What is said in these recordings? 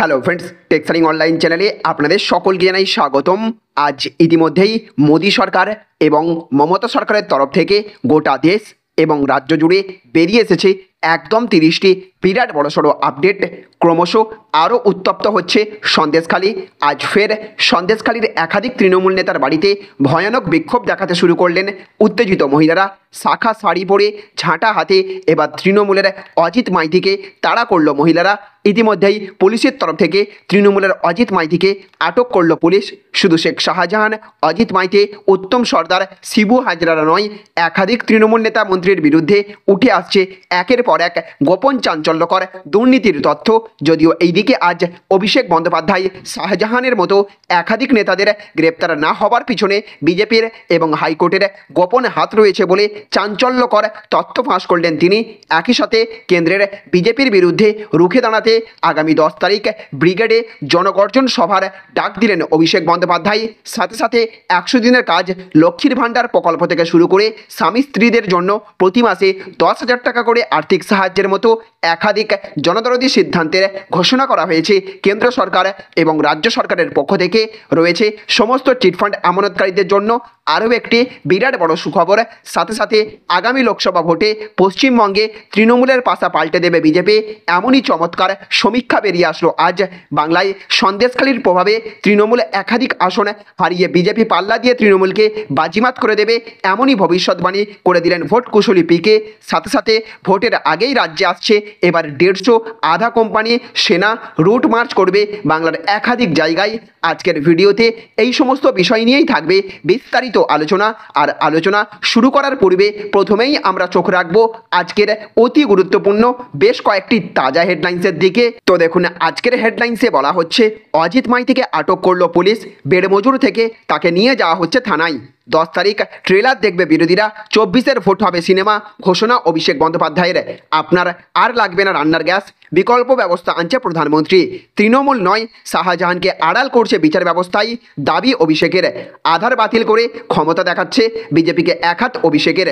Hello friends, টেক্সারিং online চ্যানেলে আপনাদের সকলকে জানাই স্বাগতম। আজ ইতিমধ্যেই মোদী সরকার এবং মমতা সরকারের তরফ থেকে গোটা দেশ এবং রাজ্য জুড়ে বেরিয়ে এসেছে একদম 30টি বিরাট বড়সড় আপডেট। ক্রমশ আরও উত্তপ্ত হচ্ছে সন্দেশখালী। আজ ফের সন্দেশখালীর একাধিক তৃণমূল নেতার বাড়িতে ভয়ানক বিক্ষোভ দেখাতে শুরু করলেন উত্তেজিত মহিলারা। শাখা শাড়ি পরে ঝাঁটা হাতে এবার তৃণমূলের অজিত মাইতিকে তাড়া করল মহিলারা। ইতিমধ্যেই পুলিশের তরফ থেকে তৃণমূলের অজিত মাইতিকে আটক করল পুলিশ। শুধু শেখ শাহজাহান, অজিত মাইতি, উত্তম সর্দার, শিবু হাজরারা নয়, একাধিক তৃণমূল নেতা মন্ত্রীর বিরুদ্ধে উঠে আসছে একের পর এক গোপন চাঞ্চল্যকর দুর্নীতির তথ্য। যদিও এইদিকে আজ অভিষেক বন্দ্যোপাধ্যায় শাহজাহানের মতো একাধিক নেতাদের গ্রেপ্তার না হবার পিছনে বিজেপির এবং হাইকোর্টের গোপন হাত রয়েছে বলে চাঞ্চল্যকর তথ্য ফাঁস করলেন তিনি। একই সাথে কেন্দ্রের বিজেপির বিরুদ্ধে রুখে দাঁড়াতে আগামী 10 তারিখ ব্রিগেডে জনগর্জন সভার ডাক দিলেন অভিষেক বন্দ্যোপাধ্যায়। সাথে সাথে 100 দিনের কাজ লক্ষ্মীর ভাণ্ডার প্রকল্প থেকে শুরু করে স্বামী স্ত্রীদের জন্য প্রতি মাসে 10,000 টাকা করে আর্থিক সাহায্যের মতো একাধিক জনদরদী সিদ্ধান্তের ঘোষণা করা হয়েছে কেন্দ্র সরকার এবং রাজ্য সরকারের পক্ষ থেকে। রয়েছে সমস্ত চিটফান্ড আমানতকারীদের জন্য আরও একটি বিরাট বড় সুখবর। সাথে সাথে আগামী লোকসভা ভোটে পশ্চিমবঙ্গে তৃণমূলের পাশা পাল্টে দেবে বিজেপি, এমনই চমৎকার সমীক্ষা বেরিয়ে আসলো আজ। বাংলায় সন্দেশখালীর প্রভাবে তৃণমূল একাধিক আসন হারিয়ে বিজেপি পাল্লা দিয়ে তৃণমূলকে বাজিমাত করে দেবে, এমনই ভবিষ্যৎবাণী করে দিলেন ভোট কুশলী পিকে। সাথে সাথে ভোটের আগেই রাজ্যে আসছে এবার 150 আধা কোম্পানি সেনা রুট মার্চ করবে বাংলার একাধিক জায়গায়। আজকের ভিডিওতে এই সমস্ত বিষয় নিয়েই থাকবে বিস্তারিত আলোচনা। আর আলোচনা শুরু করার পূর্বে প্রথমেই আমরা চোখ রাখবো আজকের অতি গুরুত্বপূর্ণ বেশ কয়েকটি তাজা হেডলাইন্সের দিকে। তো দেখুন, আজকের হেডলাইন্সে বলা হচ্ছে অজিত মাইতিকে আটক করলো পুলিশ, বেড়মজুর থেকে তাকে নিয়ে যাওয়া হচ্ছে থানায়। 10 তারিখ ট্রেলার দেখবে বিরোধীরা, 24-এর ভোট হবে সিনেমা, ঘোষণা অভিষেক বন্দ্যোপাধ্যায়ের। আপনার আর লাগবে না রান্নার গ্যাস, বিকল্প ব্যবস্থা আনছে প্রধানমন্ত্রী। তৃণমূল নয়, শাহজাহানকে আড়াল করছে বিচার ব্যবস্থায়, দাবি অভিষেকের। আধার বাতিল করে ক্ষমতা দেখাচ্ছে বিজেপিকে একহাত অভিষেকের।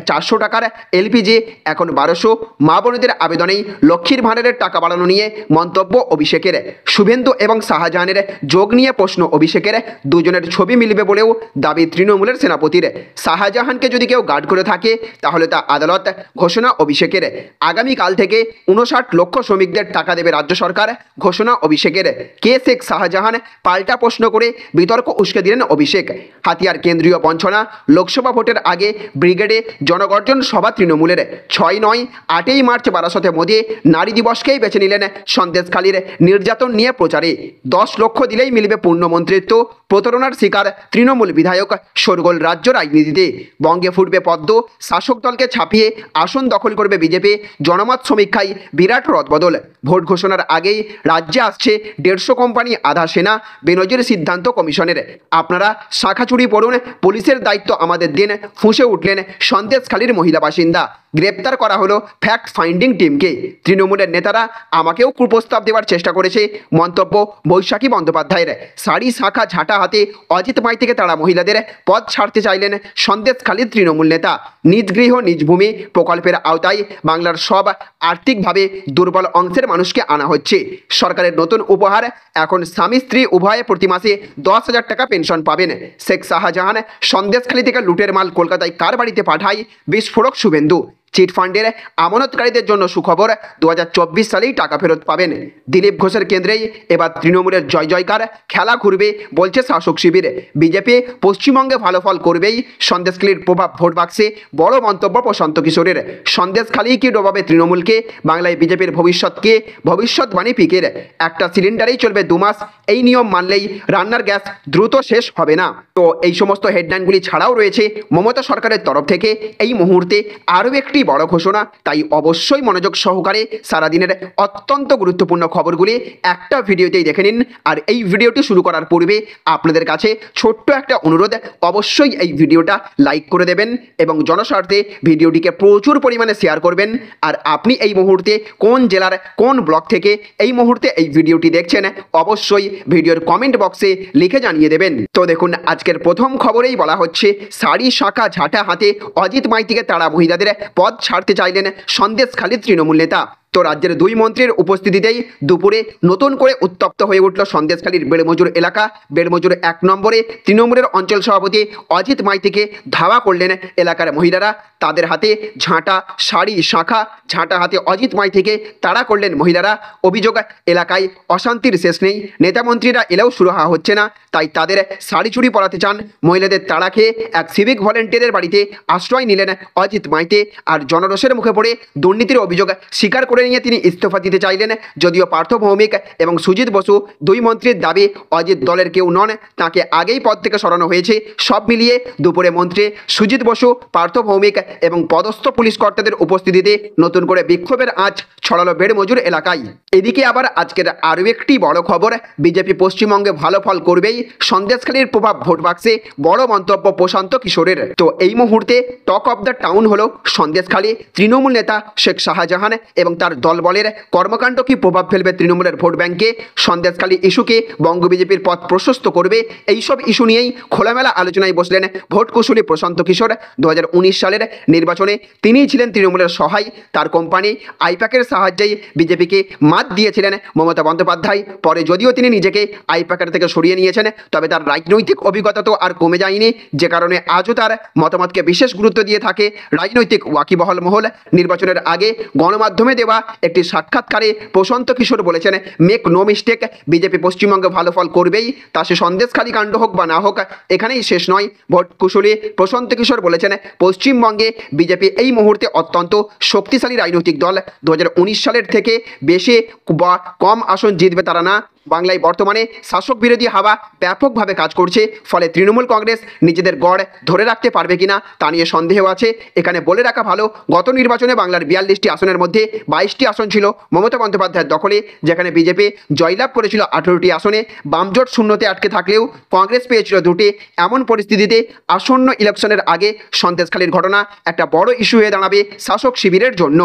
400 টাকার এলপিজি এখন 1200, মা বোনদের আবেদনেই লক্ষ্মীর ভাণ্ডারের টাকা বাড়ানো নিয়ে মন্তব্য অভিষেকের। শুভেন্দু এবং শাহজাহানের যোগ নিয়ে প্রশ্ন অভিষেকের। দুজনের ছবি মিলবে বলেও দাবি তৃণমূলের সেনাপতির। শাহজাহানকে যদি কেউ গার্ড করে থাকে তাহলে তা আদালত, ঘোষণা অভিষেকের। আগামীকাল থেকে 59 লক্ষ শ্রমিকদের টাকা দেবে রাজ্য সরকার, ঘোষণা অভিষেকের। কে শেখ শাহজাহান, পাল্টা প্রশ্ন করে বিতর্ক উস্কে দিলেন অভিষেক। হাতিয়ার কেন্দ্রীয় বঞ্চনা, লোকসভা ভোটের আগে ব্রিগেডে জনগর্জন সভা তৃণমূলের। 6 নয় 8ই মার্চ বারাসতে মোদী নারী দিবসকেই বেছে নিলেন সন্দেশখালীর নির্যাতন নিয়ে প্রচারে। 10 লক্ষ দিলেই মিলবে পূর্ণ মন্ত্রিত্ব, প্রতারণার শিকার তৃণমূল বিধায়ক। শোরগোল রাজ্য রাজনীতিতে, বঙ্গে ফুটবে পদ্ম, শাসক দলকে ছাপিয়ে আসন দখল করবে বিজেপি, জনমত সমীক্ষায় বিরাট রদবদল। ভোট ঘোষণার আগেই রাজ্যে আসছে 150 কোম্পানি আধা সেনা, বেনজির সিদ্ধান্ত কমিশনের। আপনারা শাখা চুরি পড়ুন, পুলিশের দায়িত্ব আমাদের দিন, ফুঁসে উঠলেন সন্দেশখালীর মহিলা বাসিন্দা। গ্রেপ্তার করা হলো ফ্যাক্ট ফাইন্ডিং টিমকে। তৃণমূলের নেতারা আমাকেও কুপ্রস্তাব দেওয়ার চেষ্টা করেছে, মন্তব্য বৈশাখী বন্দ্যোপাধ্যায়ের। শাড়ি শাখা ঝাঁটা হাতে অজিত মাইতিকে তারা মহিলাদের পদ ছাড়তে চাইলেন সন্দেশখালীর তৃণমূল নেতা। নিজ গৃহ নিজ ভূমি প্রকল্পের আওতায় বাংলার সব আর্থিকভাবে দুর্বল অংশের মানুষকে আনা হচ্ছে। সরকারের নতুন উপহার, এখন স্বামী স্ত্রী উভয়ে প্রতি মাসে 10,000 টাকা পেনশন পাবেন। শেখ শাহজাহান সন্দেশখালী থেকে লুটের মাল কলকাতায় কার বাড়িতে পাঠায়, বিস্ফোরক শুভেন্দু। চিটফান্ডের আমানতকারীদের জন্য সুখবর, 2024 সালেই টাকা ফেরত পাবেন। দিলীপ ঘোষের কেন্দ্রেই এবার তৃণমূলের জয় জয়কার, খেলা ঘুরবে বলছে শাসক শিবির। বিজেপি পশ্চিমবঙ্গে ভালো ফল করবেই, সন্দেশখালীর প্রভাব ভোট বাক্সে, বড় মন্তব্য প্রশান্ত কিশোরের। সন্দেশখালী কি ডোবাবে তৃণমূলকে, বাংলায় বিজেপির ভবিষ্যৎকে, ভবিষ্যৎবাণী পিকের। একটা সিলিন্ডারেই চলবে 2 মাস, এই নিয়ম মানলেই রান্নার গ্যাস দ্রুত শেষ হবে না। তো এই সমস্ত হেডলাইনগুলি ছাড়াও রয়েছে মমতা সরকারের তরফ থেকে এই মুহূর্তে আরও একটি বড় ঘোষণা। তাই অবশ্যই মনোযোগ সহকারে সারাদিনের অত্যন্ত গুরুত্বপূর্ণ খবরগুলি একটা ভিডিওতেই দেখে নিন। আর এই ভিডিওটি শুরু করার পূর্বে আপনাদের কাছে ছোট্ট একটা অনুরোধ, অবশ্যই এই ভিডিওটা লাইক করে দেবেন এবং জনস্বার্থে ভিডিওটিকে প্রচুর পরিমাণে শেয়ার করবেন। আর আপনি এই মুহূর্তে কোন জেলার কোন ব্লক থেকে এই মুহূর্তে এই ভিডিওটি দেখছেন অবশ্যই ভিডিওর কমেন্ট বক্সে লিখে জানিয়ে দেবেন। তো দেখুন, আজকের প্রথম খবরেই বলা হচ্ছে শাড়ি শাখা ঝাঁটা হাতে অজিত মাইতিকে তারা মহিলাদের পদ ছাড়তে চাইলেন সন্দেশখালীর তৃণমূল নেতা। তো তো রাজ্যের দুই মন্ত্রীর উপস্থিতিতেই দুপুরে নতুন করে উত্তপ্ত হয়ে উঠল সন্দেশখালীর বেড়মজুর এলাকা। বেড়মজুর 1 নম্বরে তৃণমূলের অঞ্চল সভাপতি অজিত মাইতিকে ধাওয়া করলেন এলাকার মহিলারা। তাদের হাতে ঝাঁটা, শাড়ি, শাঁখা, ঝাঁটা হাতে অজিত মাইতিকে তাড়া করলেন মহিলারা। অভিযোগ, এলাকায় অশান্তির শেষ নেই, নেতামন্ত্রীরা এলেও সুরাহা হচ্ছে না, তাই তাদের শাড়ি চুরি পরাতে চান। মহিলাদের তাড়া খেয়ে এক সিভিক ভলেন্টিয়ারের বাড়িতে আশ্রয় নিলেন অজিত মাইতি। আর জনরোষের মুখে পড়ে দুর্নীতির অভিযোগ স্বীকার করে নিয়ে তিনি ইস্তফা দিতে চাইলেন। যদিও পার্থ ভৌমিক এবং সুজিত বসু দুই মন্ত্রীর দাবি অজিত দলের কেউ নন, তাকে আগেই পদ থেকে সরানো হয়েছে। সব মিলিয়ে দুপুরে মন্ত্রী সুজিত বসু, পার্থ ভৌমিক এবং পদস্থ পুলিশ কর্তাদের উপস্থিতিতে নতুন করে বিক্ষোভের আঁচ ছড়ালো বেড়মজুর এলাকায়। এদিকে আবার আজকের আরও একটি বড় খবর, বিজেপি পশ্চিমবঙ্গে ভালো ফল করবেই, সন্দেশখালীর প্রভাব ভোট বাক্সে, বড় মন্তব্য প্রশান্ত কিশোরের। তো এই মুহূর্তে টক অব দ্য টাউন হলো সন্দেশখালী। তৃণমূল নেতা শেখ শাহজাহান এবং তার দলবলের কর্মকাণ্ড কি প্রভাব ফেলবে তৃণমূলের ভোট ব্যাংকে? সন্দেশখালী ইস্যুকে বঙ্গ বিজেপির পথ প্রশস্ত করবে? এইসব ইস্যু নিয়েই খোলামেলা আলোচনায় বসলেন ভোট কুশলী প্রশান্ত কিশোর। 2019 সালের নির্বাচনে তিনিই ছিলেন তৃণমূলের সহায়। তার কোম্পানি আইপ্যাকের সাহায্যেই বিজেপিকে মাত দিয়েছিলেন মমতা বন্দ্যোপাধ্যায়। পরে যদিও তিনি নিজেকে আইপ্যাকের থেকে সরিয়ে নিয়েছেন, তবে তার রাজনৈতিক অভিজ্ঞতা তো আর কমে যায়নি, যে কারণে আজও তার মতামতকে বিশেষ গুরুত্ব দিয়ে থাকে রাজনৈতিক ওয়াকিবহল মহল। নির্বাচনের আগে গণমাধ্যমে দেওয়া একটি সাক্ষাৎকারে প্রশান্ত কিশোর বলেছেন, মেক নো মিস্টেক, বিজেপি পশ্চিমবঙ্গে ভালো ফল করবেই, তা সে সন্দেশখালী কাণ্ড হোক বা না হোক, এখানেই শেষ নয়। ভোট কুশলী প্রশান্ত কিশোর বলেছেন, পশ্চিমবঙ্গে বিজেপি এই মুহূর্তে অত্যন্ত শক্তিশালী রাজনৈতিক দল। 2019 সালের থেকে বেশি বা কম আসন জিতবে তারা না। বাংলায় বর্তমানে শাসক বিরোধী হাওয়া ব্যাপকভাবে কাজ করছে, ফলে তৃণমূল কংগ্রেস নিজেদের গড় ধরে রাখতে পারবে কিনা তা নিয়ে সন্দেহ আছে। এখানে বলে রাখা ভালো, গত নির্বাচনে বাংলার 42টি আসনের মধ্যে 22টি আসন ছিল মমতা বন্দ্যোপাধ্যায়ের দখলে, যেখানে বিজেপি জয়লাভ করেছিল 18টি আসনে। বামজোট শূন্যতে আটকে থাকলেও কংগ্রেস পেয়েছিল 2টি। এমন পরিস্থিতিতে আসন্ন ইলেকশনের আগে সন্দেশখালীর ঘটনা একটা বড় ইস্যু হয়ে দাঁড়াবে শাসক শিবিরের জন্য।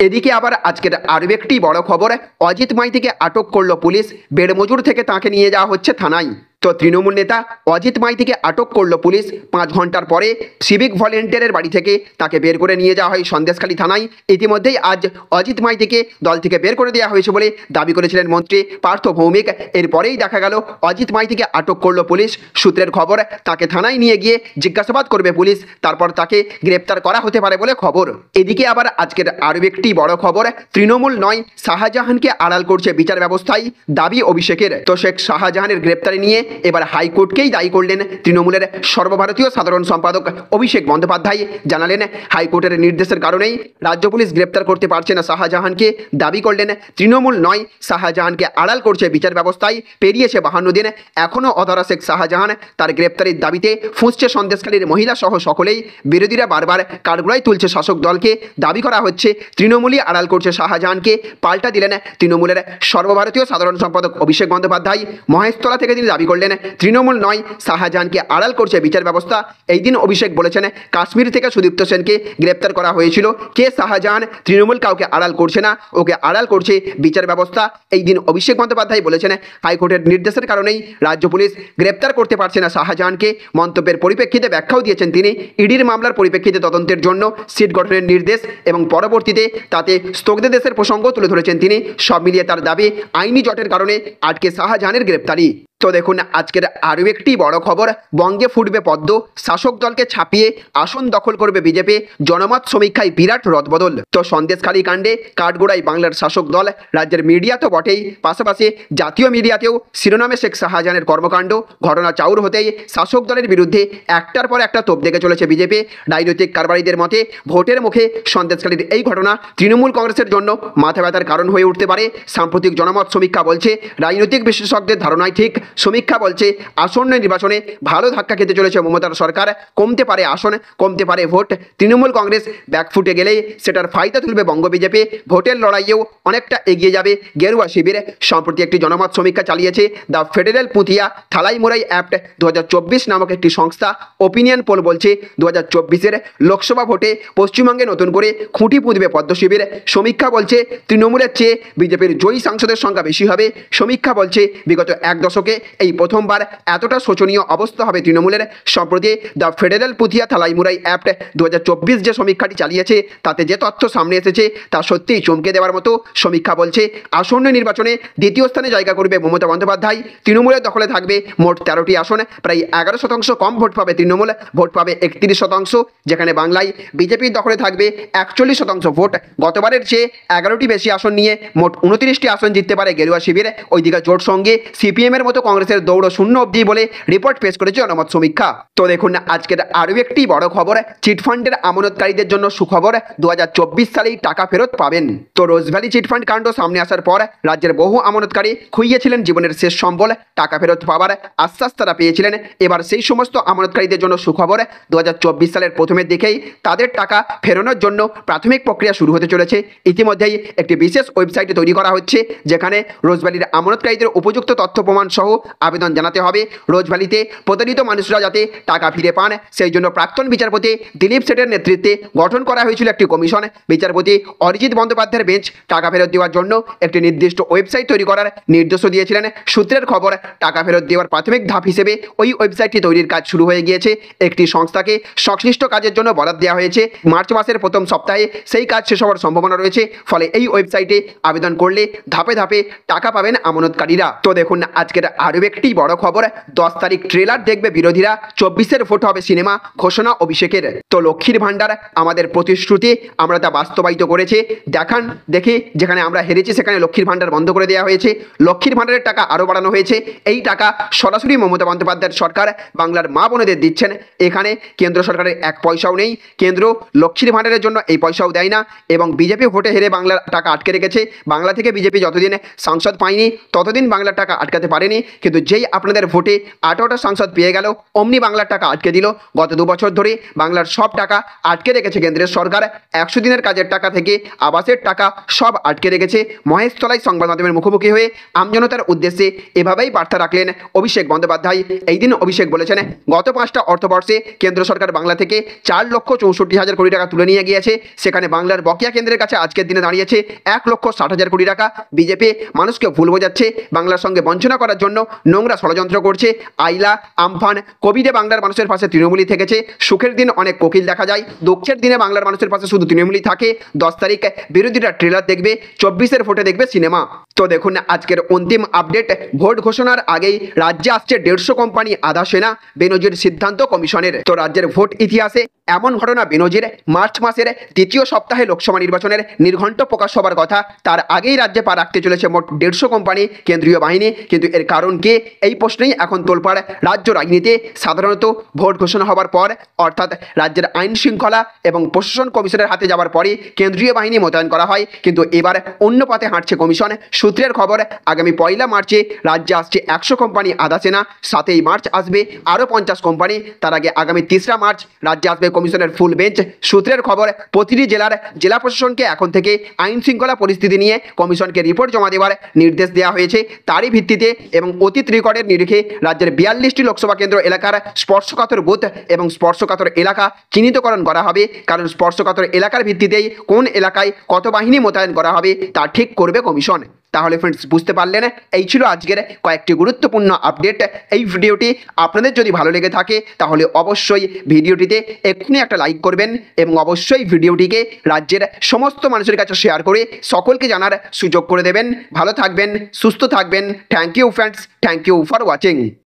এদিকে আবার আজকের আরও একটি বড় খবর, অজিত মাইতিকে আটক করল পুলিশ। বেড়মজুর থেকে তাকে নিয়ে যাওয়া হচ্ছে থানায়। তো তৃণমূল নেতা অজিত মাইতিকে আটক করল পুলিশ। 5 ঘন্টার পরে সিভিক ভলেন্টিয়ারের বাড়ি থেকে তাকে বের করে নিয়ে যাওয়া হয় সন্দেশখালী থানায়। ইতিমধ্যেই আজ অজিত মাইতিকে দল থেকে বের করে দেওয়া হয়েছে বলে দাবি করেছিলেন মন্ত্রী পার্থ ভৌমিক। এরপরেই দেখা গেল অজিত মাইতিকে আটক করল পুলিশ। সূত্রের খবর, তাকে থানায় নিয়ে গিয়ে জিজ্ঞাসাবাদ করবে পুলিশ, তারপর তাকে গ্রেপ্তার করা হতে পারে বলে খবর। এদিকে আবার আজকের আরও একটি বড় খবর, তৃণমূল নয় শাহজাহানকে আড়াল করছে বিচার ব্যবস্থায়, দাবি অভিষেকের। তো শেখ শাহজাহানের গ্রেপ্তারি নিয়ে এবার হাইকোর্টকেই দায়ী করলেন তৃণমূলের সর্বভারতীয় সাধারণ সম্পাদক অভিষেক বন্দ্যোপাধ্যায়। জানালেন, হাইকোর্টের নির্দেশের কারণেই রাজ্য পুলিশ গ্রেপ্তার করতে পারছে না শাহজাহানকে। দাবি করলেন, তৃণমূল নয় শাহজাহানকে আড়াল করছে বিচার ব্যবস্থায়। পেরিয়েছে 52 দিন, এখনও অধরা শেখ শাহজাহান। তার গ্রেপ্তারির দাবিতে ফুঁসছে সন্দেশখালীর মহিলা সহ সকলেই। বিরোধীরা বারবার কাঠগড়ায় তুলছে শাসক দলকে। দাবি করা হচ্ছে তৃণমূলই আড়াল করছে শাহজাহানকে। পাল্টা দিলেন তৃণমূলের সর্বভারতীয় সাধারণ সম্পাদক অভিষেক বন্দ্যোপাধ্যায়। মহেশতলা থেকে তিনি দাবি করলেন, তৃণমূল নয় শাহজাহানকে আড়াল করছে বিচার ব্যবস্থা। এই দিন অভিষেক বলেছেন, কাশ্মীর থেকে সুদীপ্ত সেনকে গ্রেপ্তার করা হয়েছিল। কে শাহজাহান? তৃণমূল কাউকে আড়াল করছে না, ওকে আড়াল করছে বিচার ব্যবস্থা। এই দিন অভিষেক বন্দ্যোপাধ্যায় বলেছেন, হাইকোর্টের নির্দেশের কারণেই রাজ্য পুলিশ গ্রেপ্তার করতে পারছে না শাহজাহানকে। মন্তব্যের পরিপ্রেক্ষিতে ব্যাখ্যাও দিয়েছেন তিনি। ইডির মামলার পরিপ্রেক্ষিতে তদন্তের জন্য সিট গঠনের নির্দেশ এবং পরবর্তীতে তাতে স্থগিতাদেশের প্রসঙ্গ তুলে ধরেছেন তিনি। সব মিলিয়ে তার দাবি, আইনি জটের কারণে আটকে শাহজাহানের গ্রেপ্তারি। তো দেখুন আজকের আরও একটি বড় খবর, বঙ্গে ফুটবে পদ্ম, শাসক দলকে ছাপিয়ে আসন দখল করবে বিজেপি, জনমত সমীক্ষায় বিরাট রদবদল। তো সন্দেশখালী কাণ্ডে কাঠগোড়ায় বাংলার শাসক দল। রাজ্যের মিডিয়া তো বটেই, পাশাপাশি জাতীয় মিডিয়াতেও শিরোনামে শেখ শাহজাহানের কর্মকাণ্ড। ঘটনা চাউর হতেই শাসক দলের বিরুদ্ধে একটার পর একটা তোপ দেখে চলেছে বিজেপি। রাজনৈতিক কারবারিদের মতে ভোটের মুখে সন্দেশখালীর এই ঘটনা তৃণমূল কংগ্রেসের জন্য মাথা ব্যথার কারণ হয়ে উঠতে পারে। সাম্প্রতিক জনমত সমীক্ষা বলছে, রাজনৈতিক বিশেষজ্ঞদের ধারণাই ঠিক। সমীক্ষা বলছে, আসন্ন নির্বাচনে ভালো ধাক্কা খেতে চলেছে মমতার সরকার। কমতে পারে আসন, কমতে পারে ভোট। তৃণমূল কংগ্রেস ব্যাকফুটে গেলেই সেটার ফায়দা তুলবে বঙ্গ বিজেপি। ভোটের লড়াইয়েও অনেকটা এগিয়ে যাবে গেরুয়া শিবির। সম্প্রতি একটি জনমত সমীক্ষা চালিয়েছে দ্য ফেডারেল পুঁথিয়া থালাইমুরাই অ্যাপ্ট 2024 নামক একটি সংস্থা। ওপিনিয়ন পোল বলছে, 2024-এর লোকসভা ভোটে পশ্চিমবঙ্গে নতুন করে খুঁটি পুঁতবে পদ্ম শিবির। সমীক্ষা বলছে, তৃণমূলের চেয়ে বিজেপির জয়ী সাংসদের সংখ্যা বেশি হবে। সমীক্ষা বলছে, বিগত 1 দশকে এই প্রথমবার এতটা শোচনীয় অবস্থা হবে তৃণমূলের। সম্প্রতি দ্য ফেডারেল পুথিয়া থালাইমুরাই অ্যাপ্ট 2024 যে সমীক্ষাটি চালিয়েছে তাতে যে তথ্য সামনে এসেছে তা সত্যিই চমকে দেওয়ার মতো। সমীক্ষা বলছে আসন্ন নির্বাচনে দ্বিতীয় স্থানে জায়গা করবে মমতা বন্দ্যোপাধ্যায়। তৃণমূলের দখলে থাকবে মোট 13টি আসন, প্রায় 11% কম ভোট পাবে তৃণমূল, ভোট পাবে 31%, যেখানে বাংলায় বিজেপির দখলে থাকবে 41% ভোট। গতবারের চেয়ে 11টি বেশি আসন নিয়ে মোট 29টি আসন জিততে পারে গেরুয়া শিবির। ওইদিকে জোট সঙ্গে সিপিএমের মতো কংগ্রেসের দৌড় শূন্য অবধি বলে রিপোর্ট পেশ করেছে জনমত সমীক্ষা। তো দেখুন আজকের আরও একটি বড় খবর, চিটফান্ডের আমানতকারীদের জন্য সুখবর, 2024 সালেই টাকা ফেরত পাবেন। তো রোজভ্যালি চিটফান্ড কাণ্ড সামনে আসার পর রাজ্যের বহু আমানতকারী খুইয়েছিলেন জীবনের শেষ সম্বল, টাকা ফেরত পাওয়ার আশ্বাস তারা পেয়েছিলেন। এবার সেই সমস্ত আমানতকারীদের জন্য সুখবর, 2024 সালের প্রথমের দিকেই তাদের টাকা ফেরানোর জন্য প্রাথমিক প্রক্রিয়া শুরু হতে চলেছে। ইতিমধ্যেই একটি বিশেষ ওয়েবসাইট তৈরি করা হচ্ছে, যেখানে রোজভ্যালির আমানতকারীদের উপযুক্ত তথ্য প্রমাণ সহ আবেদন জানাতে হবে। রোজভ্যালিতে প্রতারিত মানুষরা যাতে টাকা ফিরে পান সেই জন্য প্রাক্তন বিচারপতি দিলীপ সেঠের নেতৃত্বে গঠন করা হয়েছিল একটি কমিশন। বিচারপতি অরিজিৎ বন্দ্যোপাধ্যায়ের বেঞ্চ টাকা ফেরত দেওয়ার জন্য একটি নির্দিষ্ট ওয়েবসাইট তৈরি করার নির্দেশও দিয়েছিলেন। সূত্রের খবর, টাকা ফেরত দেওয়ার প্রাথমিক ধাপ হিসেবে ওই ওয়েবসাইটটি তৈরির কাজ শুরু হয়ে গিয়েছে। একটি সংস্থাকে সংশ্লিষ্ট কাজের জন্য বরাদ দেওয়া হয়েছে। মার্চ মাসের প্রথম সপ্তাহে সেই কাজ শেষ হওয়ার সম্ভাবনা রয়েছে। ফলে এই ওয়েবসাইটে আবেদন করলে ধাপে ধাপে টাকা পাবেন আমানতকারীরা। তো দেখুন আজকের আরও একটি বড় খবর, 10 তারিখ ট্রেলার দেখবে বিরোধীরা, 24-এর ভোট হবে সিনেমা, ঘোষণা অভিষেকের। তো লক্ষ্মীর ভাণ্ডার আমাদের প্রতিশ্রুতি, আমরা তা বাস্তবায়িত করেছে। দেখান দেখি, যেখানে আমরা হেরেছি সেখানে লক্ষ্মীর ভাণ্ডার বন্ধ করে দেওয়া হয়েছে, লক্ষ্মীর ভাণ্ডারের টাকা আরও বাড়ানো হয়েছে। এই টাকা সরাসরি মমতা বন্দ্যোপাধ্যায়ের সরকার বাংলার মা বোনেদের দিচ্ছেন। এখানে কেন্দ্র সরকারের এক পয়সাও নেই, কেন্দ্র লক্ষ্মীর ভাণ্ডারের জন্য এই পয়সাও দেয় না। এবং বিজেপি ভোটে হেরে বাংলার টাকা আটকে রেখেছে। বাংলা থেকে বিজেপি যতদিন সাংসদ পায়নি ততদিন বাংলার টাকা আটকাতে পারেনি, কিন্তু যেই আপনাদের ভোটে 18টা সাংসদ পেয়ে গেল অমনি বাংলার টাকা আটকে দিল। গত 2 বছর ধরে বাংলার সব টাকা আটকে রেখেছে কেন্দ্রের সরকার। 100 দিনের কাজের টাকা থেকে আবাসের টাকা সব আটকে রেখেছে। মহেশতলায় সংবাদ মাধ্যমের মুখোমুখি হয়ে আমজনতার উদ্দেশ্যে এভাবেই বার্তা রাখলেন অভিষেক বন্দ্যোপাধ্যায়। এই দিন অভিষেক বলেছেন, গত 5টা অর্থবর্ষে কেন্দ্র সরকার বাংলা থেকে 4,64,000 কোটি টাকা তুলে নিয়ে গিয়েছে। সেখানে বাংলার বকেয়া কেন্দ্রের কাছে আজকের দিনে দাঁড়িয়েছে 1,60,000 কোটি টাকা। বিজেপি মানুষকে ভুল বোঝাচ্ছে, বাংলার সঙ্গে বঞ্চনা করার জন্য নোংরা ষড়যন্ত্র করছে। আইলা, আমফান, কোভিডে বাংলার মানুষের পাশে তৃণমূলই থেকেছে। সুখের দিন অনেক কোকিল দেখা যায়, দুঃখের দিনে বাংলার মানুষের পাশে শুধু তৃণমূলই থাকে। 10 তারিখ বিরোধীরা ট্রেলার দেখবে, 24-এর ভোটে দেখবে সিনেমা। তো দেখুন আজকের অন্তিম আপডেট, ভোট ঘোষণার আগেই রাজ্যে আসছে 150 কোম্পানি আধা সেনা, বেনজির সিদ্ধান্ত কমিশনের। তো রাজ্যের ভোট ইতিহাসে এমন ঘটনা বেনজির। মার্চ মাসের দ্বিতীয় সপ্তাহে লোকসভা নির্বাচনের নির্ঘণ্ট প্রকাশ হবার কথা, তার আগেই রাজ্যে পা রাখতে চলেছে মোট 150 কোম্পানি কেন্দ্রীয় বাহিনী। কিন্তু এর কারণ কি, এই প্রশ্নেই এখন তোলপাড় রাজ্য রাজনীতি। সাধারণত ভোট ঘোষণা হবার পর, অর্থাৎ রাজ্যের আইন শৃঙ্খলা এবং প্রশাসন কমিশনের হাতে যাওয়ার পরই কেন্দ্রীয় বাহিনী মোতায়েন করা হয়। কিন্তু এবার অন্য পথে হাঁটছে কমিশন। সূত্রের খবর, আগামী 1 মার্চে রাজ্যে আসছে 100 কোম্পানি আধা সেনা, 7ই মার্চ আসবে আরও 50 কোম্পানি। তার আগে আগামী 3রা মার্চ রাজ্যে আসবে কমিশনের ফুল বেঞ্চ। সূত্রের খবর, প্রতিটি জেলার জেলা প্রশাসনকে এখন থেকে আইন শৃঙ্খলা পরিস্থিতি নিয়ে কমিশনকে রিপোর্ট জমা দেওয়ার নির্দেশ দেওয়া হয়েছে। তারই ভিত্তিতে এবং অতীত রেকর্ডের নিরিখে রাজ্যের 42টি লোকসভা কেন্দ্র এলাকার স্পর্শকাতর বুথ এবং স্পর্শকাতর এলাকা চিহ্নিতকরণ করা হবে। কারণ স্পর্শকাতর এলাকার ভিত্তিতেই কোন এলাকায় কত বাহিনী মোতায়েন করা হবে তা ঠিক করবে কমিশন। তাহলে ফ্রেন্ডস বুঝতে পারলেন, এই ছিল আজকের কয়েকটি গুরুত্বপূর্ণ আপডেট। এই ভিডিওটি আপনাদের যদি ভালো লেগে থাকে তাহলে অবশ্যই ভিডিওটিতে এক্ষুনি একটা লাইক করবেন এবং অবশ্যই ভিডিওটিকে রাজ্যের সমস্ত মানুষের কাছে শেয়ার করে সকলকে জানার সুযোগ করে দেবেন। ভালো থাকবেন, সুস্থ থাকবেন। Thank you friends, thank you for watching.